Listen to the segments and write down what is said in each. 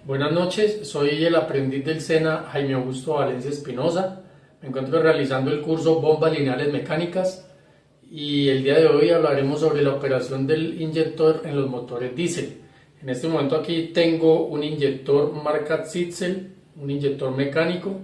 Buenas noches, soy el aprendiz del SENA Jaime Augusto Valencia Espinosa. Me encuentro realizando el curso Bombas Lineales Mecánicas y el día de hoy hablaremos sobre la operación del inyector en los motores diésel. En este momento aquí tengo un inyector marca Zitzel, un inyector mecánico.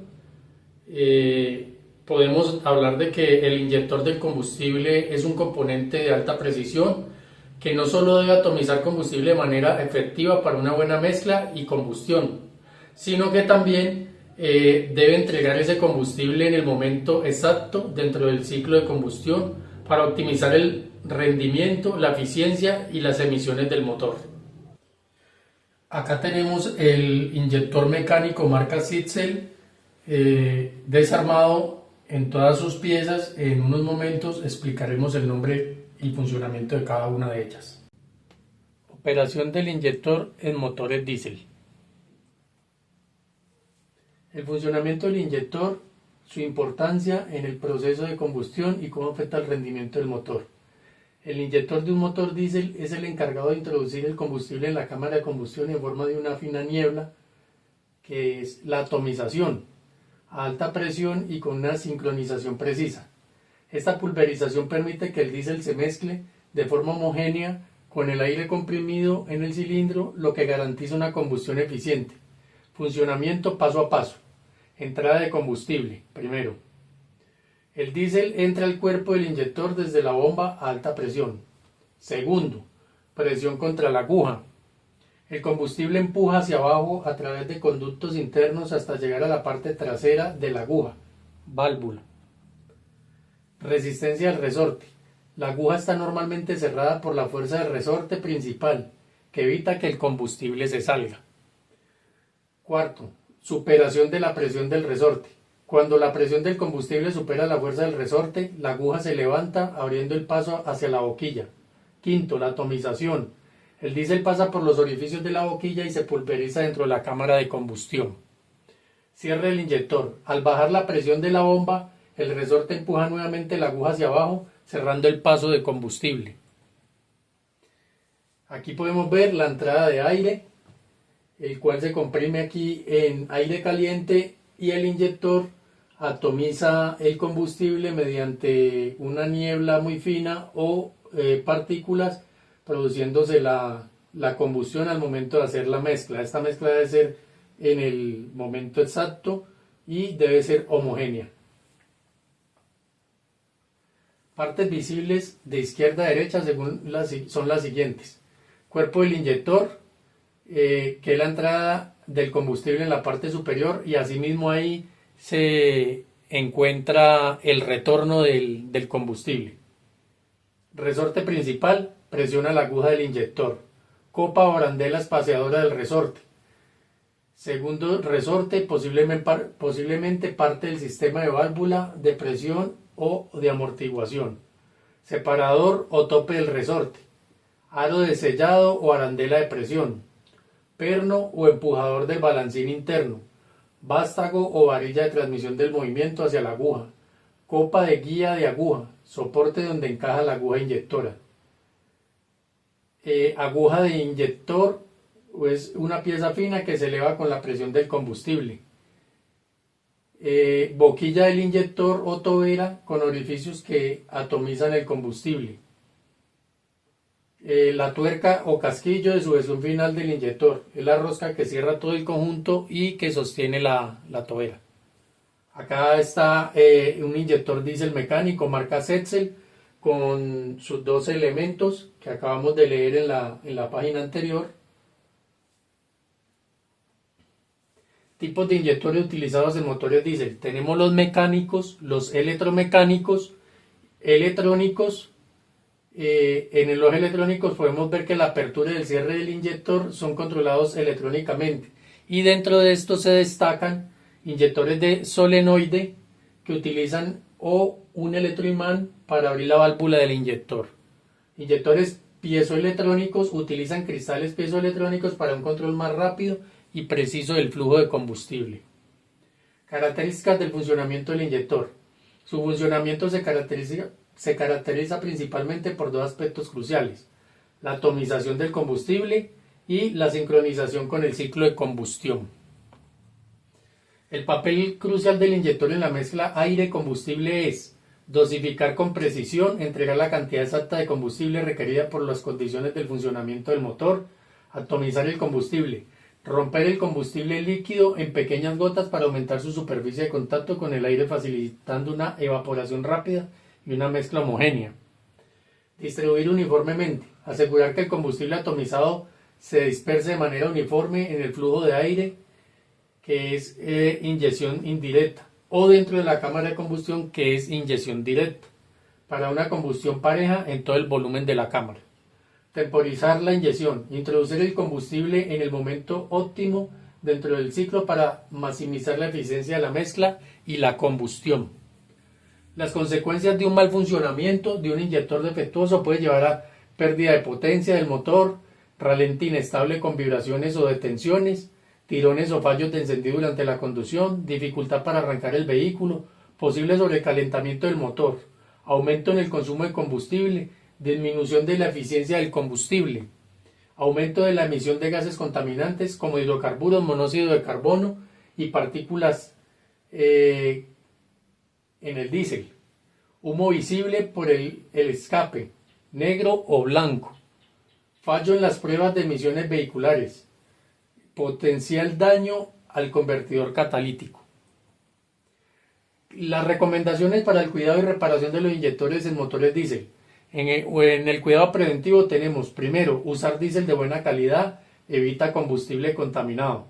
Podemos hablar de que el inyector del combustible es un componente de alta precisión que no solo debe atomizar combustible de manera efectiva para una buena mezcla y combustión, sino que también debe entregar ese combustible en el momento exacto dentro del ciclo de combustión para optimizar el rendimiento, la eficiencia y las emisiones del motor. Acá tenemos el inyector mecánico marca Zitzel desarmado en todas sus piezas. En unos momentos explicaremos el nombre y funcionamiento de cada una de ellas. Operación del inyector en motores diésel. El funcionamiento del inyector, su importancia en el proceso de combustión y cómo afecta el rendimiento del motor. El inyector de un motor diésel es el encargado de introducir el combustible en la cámara de combustión en forma de una fina niebla, que es la atomización, a alta presión y con una sincronización precisa. Esta pulverización permite que el diésel se mezcle de forma homogénea con el aire comprimido en el cilindro, lo que garantiza una combustión eficiente. Funcionamiento paso a paso. Entrada de combustible. Primero, el diésel entra al cuerpo del inyector desde la bomba a alta presión. Segundo, presión contra la aguja. El combustible empuja hacia abajo a través de conductos internos hasta llegar a la parte trasera de la aguja, válvula. Resistencia al resorte. La aguja está normalmente cerrada por la fuerza del resorte principal, que evita que el combustible se salga. Cuarto, superación de la presión del resorte. Cuando la presión del combustible supera la fuerza del resorte, la aguja se levanta abriendo el paso hacia la boquilla. Quinto, la atomización. El diésel pasa por los orificios de la boquilla y se pulveriza dentro de la cámara de combustión. Cierre del inyector. Al bajar la presión de la bomba, el resorte empuja nuevamente la aguja hacia abajo, cerrando el paso de combustible. Aquí podemos ver la entrada de aire, el cual se comprime aquí en aire caliente, y el inyector atomiza el combustible mediante una niebla muy fina o partículas, produciéndose la combustión al momento de hacer la mezcla. Esta mezcla debe ser en el momento exacto y debe ser homogénea. Partes visibles de izquierda a derecha son las siguientes. Cuerpo del inyector, que es la entrada del combustible en la parte superior, y asimismo ahí se encuentra el retorno del combustible. Resorte principal, presiona la aguja del inyector. Copa o arandela espaciadora del resorte. Segundo resorte, posiblemente parte del sistema de válvula de presión o de amortiguación. Separador o tope del resorte. Aro de sellado o arandela de presión. Perno o empujador del balancín interno. Vástago o varilla de transmisión del movimiento hacia la aguja. Copa de guía de aguja, soporte donde encaja la aguja inyectora. Aguja de inyector es una pieza fina que se eleva con la presión del combustible. Boquilla del inyector o tobera con orificios que atomizan el combustible. La tuerca o casquillo de sujeción final del inyector es la rosca que cierra todo el conjunto y que sostiene la tobera. Acá está un inyector diésel mecánico marca Zitzel con sus dos elementos que acabamos de leer en la página anterior. Tipos de inyectores utilizados en motores diésel. Tenemos los mecánicos, los electromecánicos, electrónicos. En los electrónicos podemos ver que la apertura y el cierre del inyector son controlados electrónicamente, y dentro de estos se destacan inyectores de solenoide que utilizan un electroimán para abrir la válvula del inyector. Inyectores piezoelectrónicos utilizan cristales piezoelectrónicos para un control más rápido y preciso del flujo de combustible. Características del funcionamiento del inyector. Su funcionamiento se caracteriza principalmente por dos aspectos cruciales: la atomización del combustible y la sincronización con el ciclo de combustión. El papel crucial del inyector en la mezcla aire-combustible es dosificar con precisión, entregar la cantidad exacta de combustible requerida por las condiciones del funcionamiento del motor, atomizar el combustible, romper el combustible líquido en pequeñas gotas para aumentar su superficie de contacto con el aire, facilitando una evaporación rápida y una mezcla homogénea. Distribuir uniformemente, asegurar que el combustible atomizado se disperse de manera uniforme en el flujo de aire, que es inyección indirecta, o dentro de la cámara de combustión, que es inyección directa, para una combustión pareja en todo el volumen de la cámara. Temporizar la inyección, introducir el combustible en el momento óptimo dentro del ciclo para maximizar la eficiencia de la mezcla y la combustión. Las consecuencias de un mal funcionamiento de un inyector defectuoso puede llevar a pérdida de potencia del motor, ralentí inestable con vibraciones o detenciones, tirones o fallos de encendido durante la conducción, dificultad para arrancar el vehículo, posible sobrecalentamiento del motor, aumento en el consumo de combustible, disminución de la eficiencia del combustible, aumento de la emisión de gases contaminantes como hidrocarburos, monóxido de carbono y partículas en el diésel, humo visible por el escape, negro o blanco, fallo en las pruebas de emisiones vehiculares, potencial daño al convertidor catalítico. Las recomendaciones para el cuidado y reparación de los inyectores en motores diésel. En el cuidado preventivo tenemos, primero, usar diésel de buena calidad, evita combustible contaminado.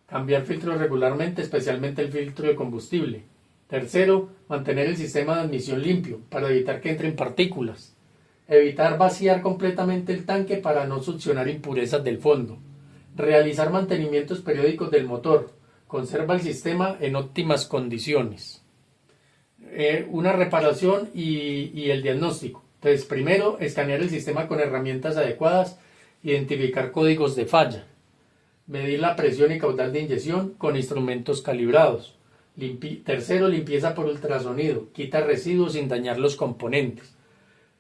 Cambiar filtros regularmente, especialmente el filtro de combustible. Tercero, mantener el sistema de admisión limpio para evitar que entren partículas. Evitar vaciar completamente el tanque para no succionar impurezas del fondo. Realizar mantenimientos periódicos del motor. Conserva el sistema en óptimas condiciones. Una reparación y el diagnóstico. Entonces, primero, escanear el sistema con herramientas adecuadas, identificar códigos de falla. Medir la presión y caudal de inyección con instrumentos calibrados. Tercero, limpieza por ultrasonido. Quita residuos sin dañar los componentes.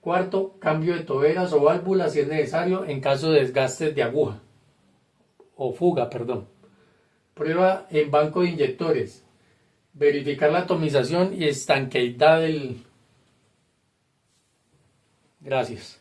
Cuarto, cambio de toberas o válvulas si es necesario en caso de desgastes de aguja o fuga, Prueba en banco de inyectores. Verificar la atomización y estanqueidad del... Gracias.